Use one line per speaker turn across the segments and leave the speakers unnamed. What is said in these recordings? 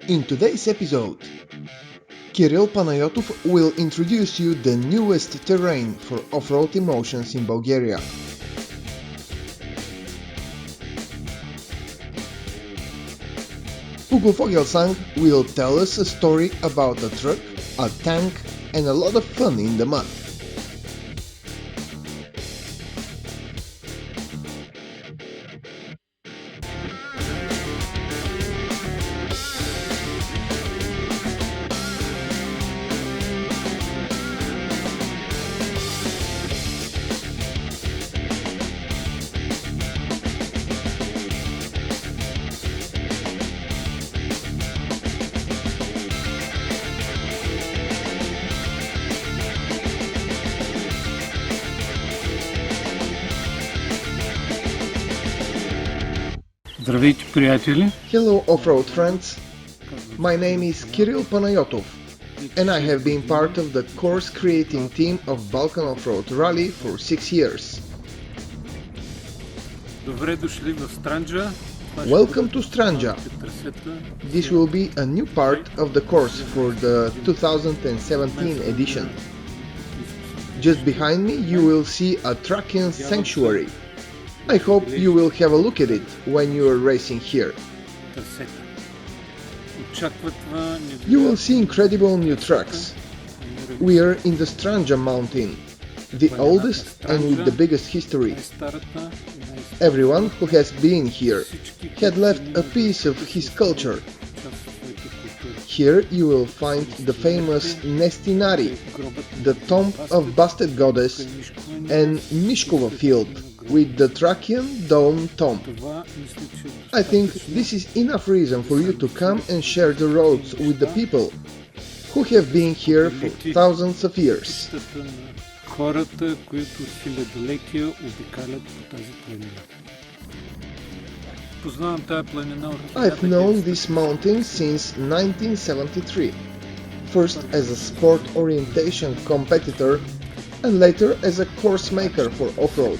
In today's episode, Kiril Panayotov will introduce you the newest terrain for off-road emotions in Bulgaria. Hugo Vogelsang will tell us a story about a truck, a tank and a lot of fun in the mud.
Здравейте, приятели!
Hello off-road friends, my name is Kiril Panayotov and I have been part of the course creating team of Balkan Offroad Rallye for 6 years.
Добре дошли в Странджа.
Welcome to Stranja. This will be a new part of the course for the 2017 edition. Just behind me you will see a Thracian sanctuary. I hope you will have a look at it when you are racing here. You will see incredible new tracks. We are in the Stranja mountain, the oldest and with the biggest history. Everyone who has been here had left a piece of his culture. Here you will find the famous Nestinari, the tomb of Busted Goddess, and Mishkova field with the Thracian dome tomb. I think this is enough reason for you to come and share the roads with the people who have been here for thousands of years.
Хората, които хилядолетия обикалят по тази планина. Познавам тази планина.
I've known this mountain since 1973. First as a sport orientation competitor and later as a course maker for off-road.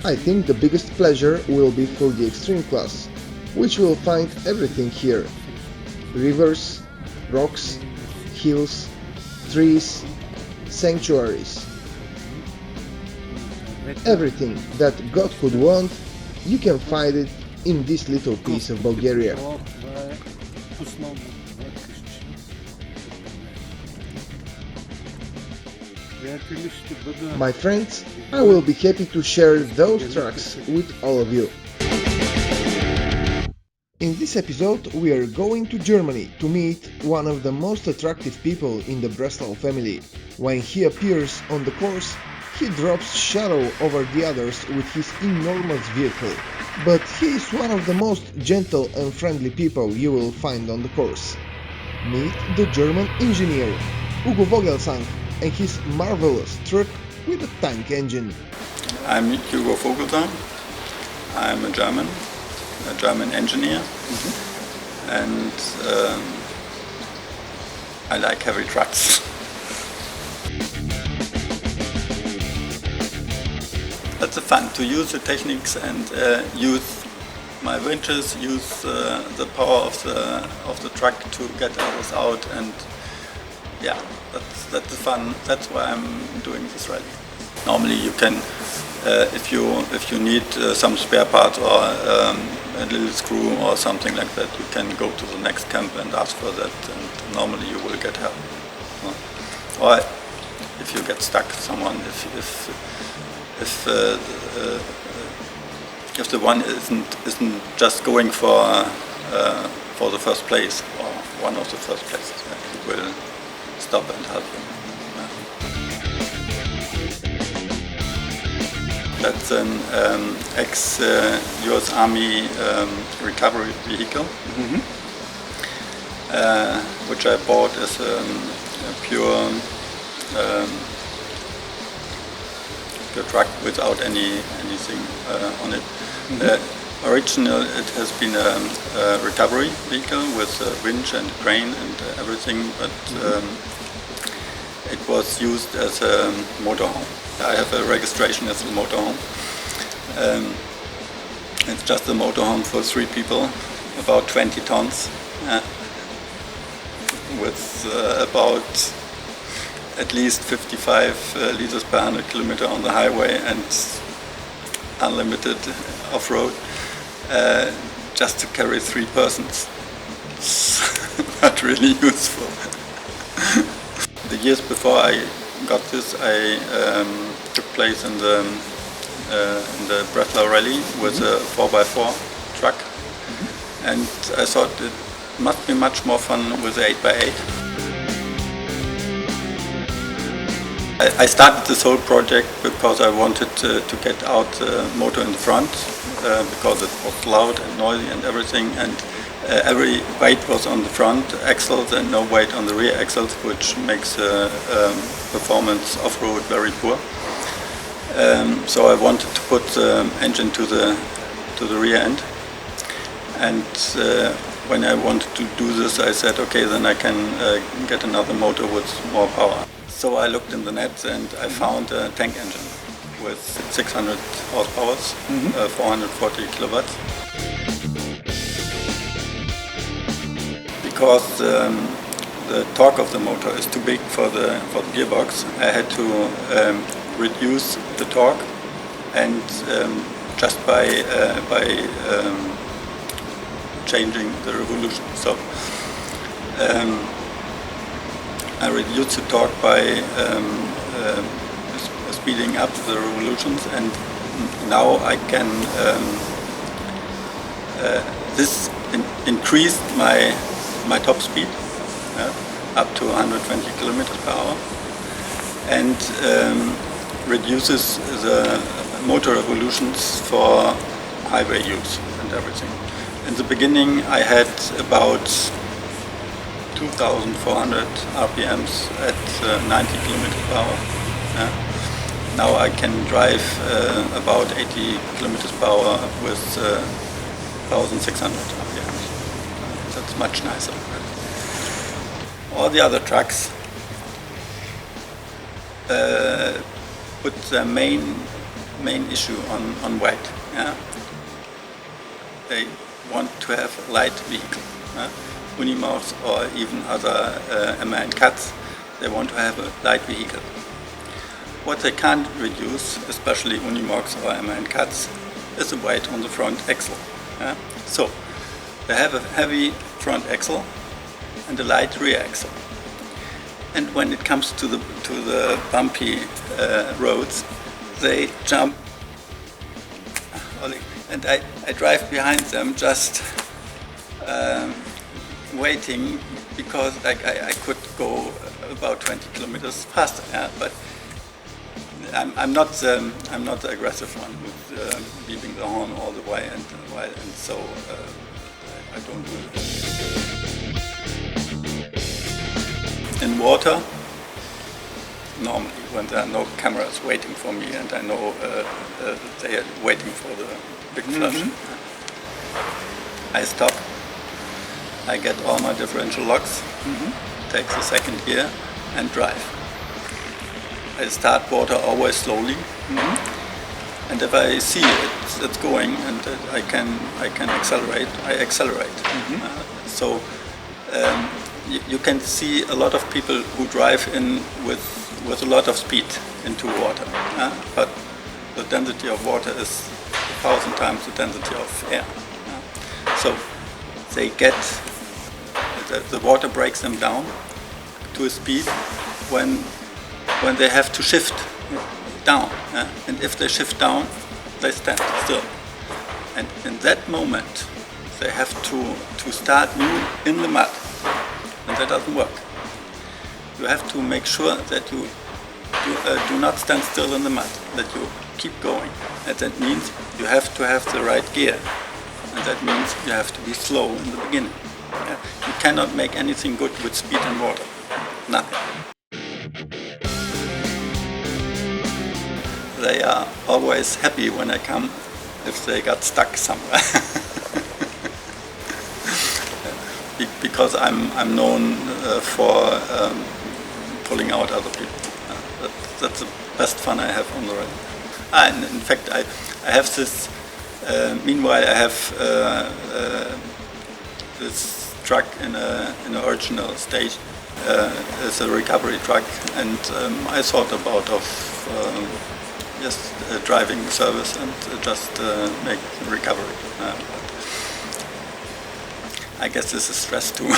I think the biggest pleasure will be for the extreme class, which will find everything here. Rivers, rocks, hills, trees, sanctuaries. Everything that God could want, you can find it in this little piece of Bulgaria. My friends, I will be happy to share those tracks with all of you. In this episode we are going to Germany to meet one of the most attractive people in the Breslau family. When he appears on the course, he drops shadow over the others with his enormous vehicle. But he is one of the most gentle and friendly people you will find on the course. Meet the German engineer, Hugo Vogelsang, and his marvelous truck with a tank engine.
I'm Hugo Vogelsang. I'm a German engineer, and I like heavy trucks. That's the fun, to use the techniques and use my winches, use the power of the truck to get others out, and yeah, that's the fun. That's why I'm doing this rally. Normally you can, if you need some spare parts or a little screw or something like that, you can go to the next camp and ask for that, and normally you will get help. Or if you get stuck, someone, if the one isn't just going for the first place or one of the first places, you will stop and help them. That's an ex-US Army recovery vehicle, which I bought as a pure truck without anything on it. Original, it has been a recovery vehicle with a winch and crane and everything, but it was used as a motorhome. I have a registration as a motorhome. It's just a motorhome for 3 people, about 20 tons, with about at least 55 liters per 100 kilometer on the highway and unlimited off-road, just to carry 3 persons. It's not really useful. The years before I got this, I took place in the Breslau Rallye with a 4x4 truck, and I thought it must be much more fun with the 8x8. I started this whole project because I wanted to get out the motor in the front, because it was loud and noisy and everything, and every weight was on the front axles and no weight on the rear axles, which makes performance off-road very poor. So I wanted to put the engine to the rear end, and when I wanted to do this, I said, okay, then I can get another motor with more power. So I looked in the net and I found a tank engine with 600 horsepower, 440 kilowatts. Because the torque of the motor is too big for the gearbox, I had to reduce the torque, and just by changing the revolution. So I reduced the torque by speeding up the revolutions, and now I can this increased my top speed up to 120 kilometers per hour, and reduces the motor revolutions for highway use and everything. In the beginning I had about 2,400 RPMs at 90 kilometers per hour. Now I can drive about 80 kilometers per hour with 1,600 RPMs. That's much nicer. All the other trucks put their main issue on weight. They want to have a light vehicle. Unimogs or even other MAN cuts, they want to have a light vehicle. What they can't reduce, especially Unimogs or MAN cuts, is the weight on the front axle. So they have a heavy front axle and a light rear axle. And when it comes to the bumpy roads, they jump, and I drive behind them just waiting, because I could go about 20 kilometers faster. But I'm not the aggressive one with beeping the horn all the way, and so I don't do it. In water, normally when there are no cameras waiting for me and I know they are waiting for the big flash, I stop, I get all my differential locks, take the second gear and drive. I start water always slowly, and if I see it's going and I can accelerate, I accelerate. So you can see a lot of people who drive in with a lot of speed into water, but the density of water is 1,000 times the density of air. So they get, the water breaks them down to a speed when they have to shift down, and if they shift down, they stand still. And in that moment, they have to start new in the mud, and that doesn't work. You have to make sure that you do not stand still in the mud, that you keep going. And that means you have to have the right gear, and that means you have to be slow in the beginning. You cannot make anything good with speed and water, nothing. They are always happy when I come if they got stuck somewhere. Because I'm known for pulling out other people. That's the best fun I have on the rally. And in fact, I have this. Meanwhile, I have this truck in an original stage is a recovery truck, and I thought about just driving service and just make recovery. I guess this is stress too.